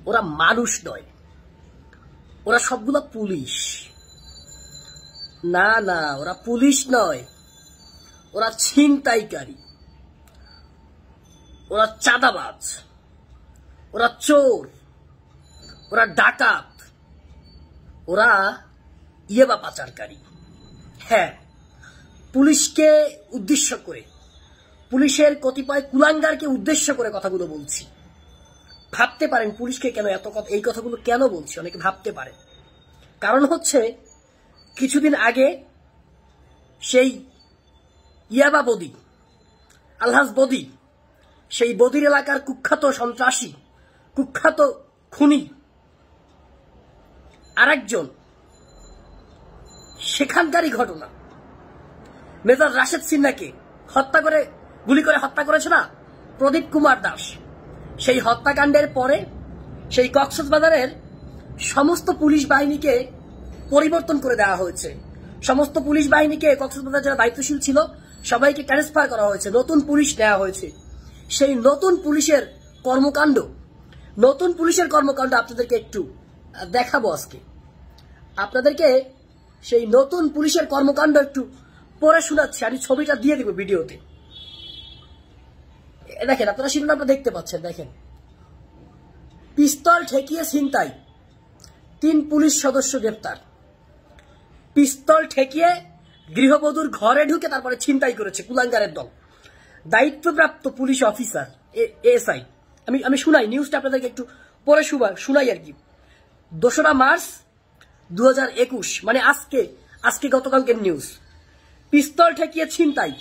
ওরা মানুষ নয়, ওরা সবগুলো পুলিশ। না না, ওরা পুলিশ নয়, ওরা ছিনতাইকারী, ওরা চাঁদাবাজ, ওরা চোর, ওরা ডাকাত, ওরা ইয়েবা পাচারকারী। হ্যাঁ, পুলিশকে উদ্দেশ্য করে, পুলিশের কতিপয় কুলাঙ্গারকে উদ্দেশ্য করে কথাগুলো বলছি। ভাবতে পারেন পুলিশকে কেন এই কথাগুলো কেন বলছি, অনেকে ভাবতে পারেন। কারণ হচ্ছে কিছুদিন আগে সেই ইয়াবা বদি, আলহাজ বদি, সেই বদির এলাকার কুখ্যাত সন্ত্রাসী, কুখ্যাত খুনি আরেকজন, সেখানকারই ঘটনা, মেজর রাশেদ সিনহাকে হত্যা করে, গুলি করে হত্যা করেছে না প্রদীপ কুমার দাস। সেই হত্যাকাণ্ডের পরে সেই কক্সবাজারের সমস্ত পুলিশ বাহিনীকে পরিবর্তন করে দেওয়া হয়েছে। সমস্ত পুলিশ বাহিনীকে, কক্সবাজার যারা দায়িত্বশীল ছিল সবাইকে ট্রান্সফার করা হয়েছে, নতুন পুলিশ নেওয়া হয়েছে। সেই নতুন পুলিশের কর্মকাণ্ড আপনাদেরকে একটু দেখাবো আজকে। আপনাদেরকে সেই নতুন পুলিশের কর্মকাণ্ড একটু পড়ে শোনাচ্ছি, আমি ছবিটা দিয়ে দেব ভিডিওতে। দেখেন, আপনারা শিরোনামটা দেখতে পাচ্ছেন, দেখেন, পিস্তল ঠেকিয়ে ছিনতাই, 3 পুলিশ সদস্য গ্রেপ্তার। পিস্তল ঠেকিয়ে গৃহবধূর ঘরে ঢুকে তারপরে ছিনতাই করেছে কুলাঙ্গারের দল। দায়িত্বপ্রাপ্ত পুলিশ অফিসার এএসআই, আমি শুনাই নিউজটা আপনাদেরকে একটু পরে শুনাই আর কি। 2রা মার্চ 2021, মানে আজকে গতকালকের নিউজ। পিস্তল ঠেকিয়ে ছিনতাই,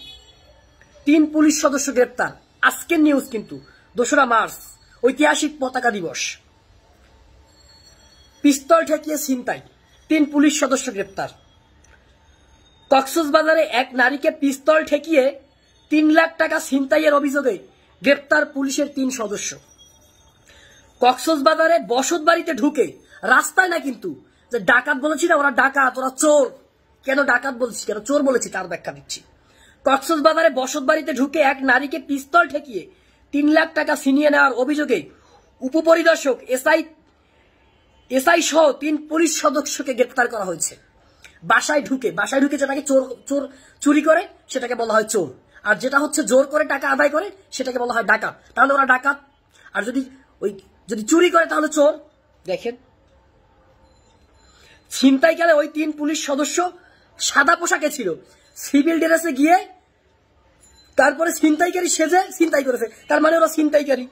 3 পুলিশ সদস্য গ্রেপ্তার। আজকের নিউজ কিন্তু 2রা মার্চ, ঐতিহাসিক পতাকা দিবস। পিস্তল ঠেকিয়ে ছিনতাই, 3 পুলিশ সদস্য গ্রেপ্তার। কক্সবাজারে এক নারীকে পিস্তল ঠেকিয়ে 3 লাখ টাকা ছিনতাইয়ের অভিযোগে গ্রেপ্তার পুলিশের 3 সদস্য। কক্সবাজারে বসত বাড়িতে ঢুকে, রাস্তায় না কিন্তু, যে ডাকাত বলেছি না, ওরা ডাকাত, ওরা চোর। কেন ডাকাত বলছি, কেন চোর বলেছি তার ব্যাখ্যা দিচ্ছি। কক্সবাজারে বসত বাড়িতে ঢুকে এক নারীকে পিস্তল ঠেকিয়ে 3 লাখ টাকা ছিনিয়ে নেওয়ার অভিযোগে উপপরিদর্শক এসআই সহ 3 পুলিশ সদস্যকে গ্রেপ্তার করা হয়েছে। বাসায় ঢুকে যেটাকে চুরি করে সেটাকে বলা হয় চোর, আর যেটা হচ্ছে জোর করে টাকা আদায় করে সেটাকে বলা হয় ডাকাত। তাহলে ওরা ডাকাত, আর যদি চুরি করে তাহলে চোর। দেখেন, ছিনতাইকালে ওই 3 পুলিশ সদস্য সাদা পোশাকে ছিল, সিভিল ড্রেসে গিয়ে তারপরে ছিনতাইকারী সেজে ছিনতাই করেছে, তার মানে ওরা ছিনতাইকারী।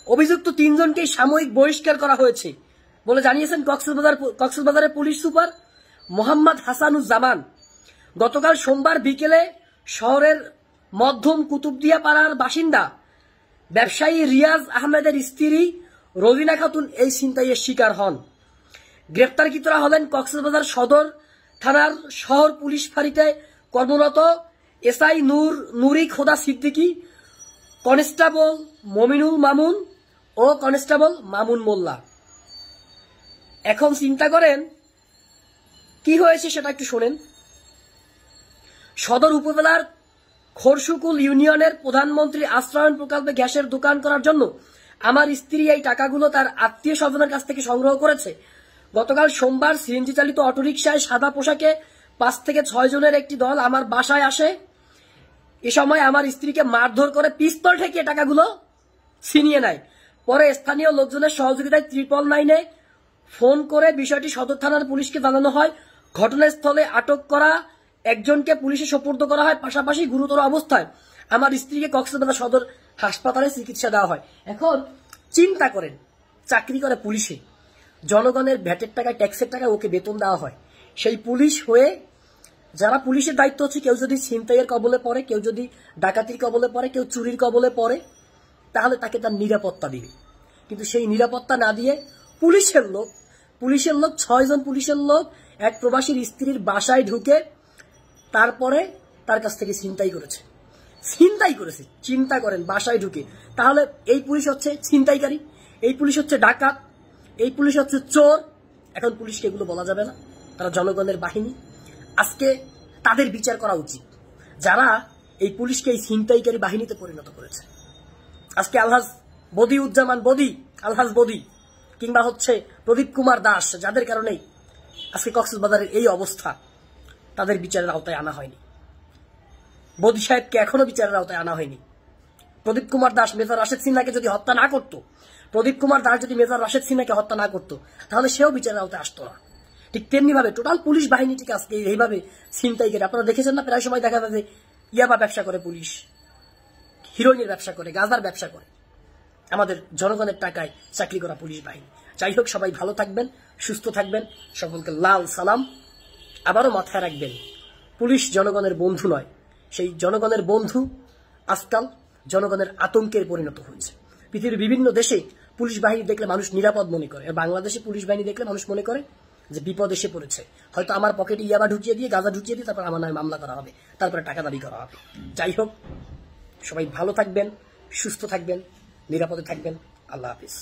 অভিযুক্ত 3 জনকেই সাময়িক বহিষ্কার করা হয়েছে বলে জানিয়েছেন কক্সবাজারের পুলিশ সুপার মোহাম্মদ হাসানুজ্জামান। গতকাল সোমবার বিকেলে শহরের মধ্যম কুতুবদিয়া পাড়ার বাসিন্দা ব্যবসায়ী রিয়াজ আহমেদের স্ত্রী রবিনা খাতুন এই ছিনতাইয়ের শিকার হন। গ্রেপ্তারকৃতরা হলেন কক্সবাজার সদর থানার শহর পুলিশ ফাঁড়িতে কর্মরত এসআই নুরি খোদা সিদ্দিকী, কনস্টেবল মমিনুল মামুন ও কনস্টেবল মামুন মোল্লা। এখন চিন্তা করেন কি হয়েছে সেটা একটু শোনেন। সদর উপজেলার খোরশুকুল ইউনিয়নের প্রধানমন্ত্রী আশ্রয়ণ প্রকল্পে গ্যাসের দোকান করার জন্য আমার স্ত্রী এই টাকাগুলো তার আত্মীয় স্বজনের কাছ থেকে সংগ্রহ করেছে। গতকাল সোমবার সিএনজি চালিত অটোরিকশায় সাদা পোশাকে 5 থেকে 6 জনের একটি দল আমার বাসায় আসে। এ সময় আমার স্ত্রীকে মারধর করে পিস্তল ঠেকিয়ে টাকাগুলো ছিনিয়ে নেয়। পরে স্থানীয় লোকজনের সহযোগিতায় 999-এ ফোন করে বিষয়টি সদর থানার পুলিশকে জানানো হয়। ঘটনাস্থলে আটক করা একজনকে পুলিশে সোপর্দ করা হয়, পাশাপাশি গুরুতর অবস্থায় আমার স্ত্রীকে কক্সবাজার সদর হাসপাতালে চিকিৎসা দেওয়া হয়। এখন চিন্তা করেন, চাকরি করে পুলিশে, জনগণের ভ্যাটের টাকায়, ট্যাক্সের টাকায় ওকে বেতন দেওয়া হয়। সেই পুলিশ হয়ে যারা পুলিশের দায়িত্ব হচ্ছে, কেউ যদি ছিনতাইয়ের কবলে পড়ে, কেউ যদি ডাকাতির কবলে পড়ে, কেউ চুরির কবলে পড়ে, তাহলে তাকে তার নিরাপত্তা দিবে। কিন্তু সেই নিরাপত্তা না দিয়ে পুলিশের লোক 6 জন পুলিশের লোক এক প্রবাসীর স্ত্রীর বাসায় ঢুকে তারপরে তার কাছ থেকে ছিনতাই করেছে। চিন্তা করেন, বাসায় ঢুকে। তাহলে এই পুলিশ হচ্ছে ছিনতাইকারী, এই পুলিশ হচ্ছে ডাকাত, এই পুলিশ হচ্ছে চোর। এখন পুলিশকে এগুলো বলা যাবে না, তারা জনগণের বাহিনী। আজকে তাদের বিচার করা উচিত যারা এই পুলিশকে এই ছিনতাইকারী বাহিনীতে পরিণত করেছে। আজকে আলহাজ বদিউজ্জামান বদি, আলহাজ বদি, কিংবা হচ্ছে প্রদীপ কুমার দাস, যাদের কারণেই আজকে কক্সবাজারের এই অবস্থা, তাদের বিচারের আওতায় আনা হয়নি। বদি সাহেবকে এখনো বিচারের আওতায় আনা হয়নি। প্রদীপ কুমার দাস মেজর রাশেদ সিনহাকে যদি হত্যা না করত, প্রদীপ কুমার দাস যদি মেজর রাশেদ সিনহাকে হত্যা না করত, তাহলে সেও বিচারের আওতায় আসতো না। ঠিক তেমনি ভাবে টোটাল পুলিশ বাহিনীটিকে আজকে এইভাবে ছিনতাই করে, আপনারা দেখেছেন না, প্রায় সময় দেখা যায় যে ইয়াবা ব্যবসা করে পুলিশ, হিরোইনের ব্যবসা করে, গাঁজার ব্যবসা করে, আমাদের জনগণের টাকায় চাকরি করা পুলিশ বাহিনী। যাই হোক, সবাই ভালো থাকবেন, সুস্থ থাকবেন, সকলকে লাল সালাম। আবারও মাথায় রাখবেন, পুলিশ জনগণের বন্ধু নয়, সেই জনগণের বন্ধু আজকাল জনগণের আতঙ্কের পরিণত হয়েছে। পৃথিবীর বিভিন্ন দেশে পুলিশ বাহিনী দেখলে মানুষ নিরাপদ মনে করে, আর বাংলাদেশে পুলিশ বাহিনী দেখলে মানুষ মনে করে যে বিপদ এসে পড়েছে, হয়তো আমার পকেটে ইয়াবা ঢুকিয়ে দিয়ে, গাঁজা ঢুকিয়ে দিয়ে তারপর আমার নামে মামলা করা হবে, তারপরে টাকা দাবি করা হবে। যাই হোক, সবাই ভালো থাকবেন, সুস্থ থাকবেন, নিরাপদে থাকবেন। আল্লাহ হাফিজ।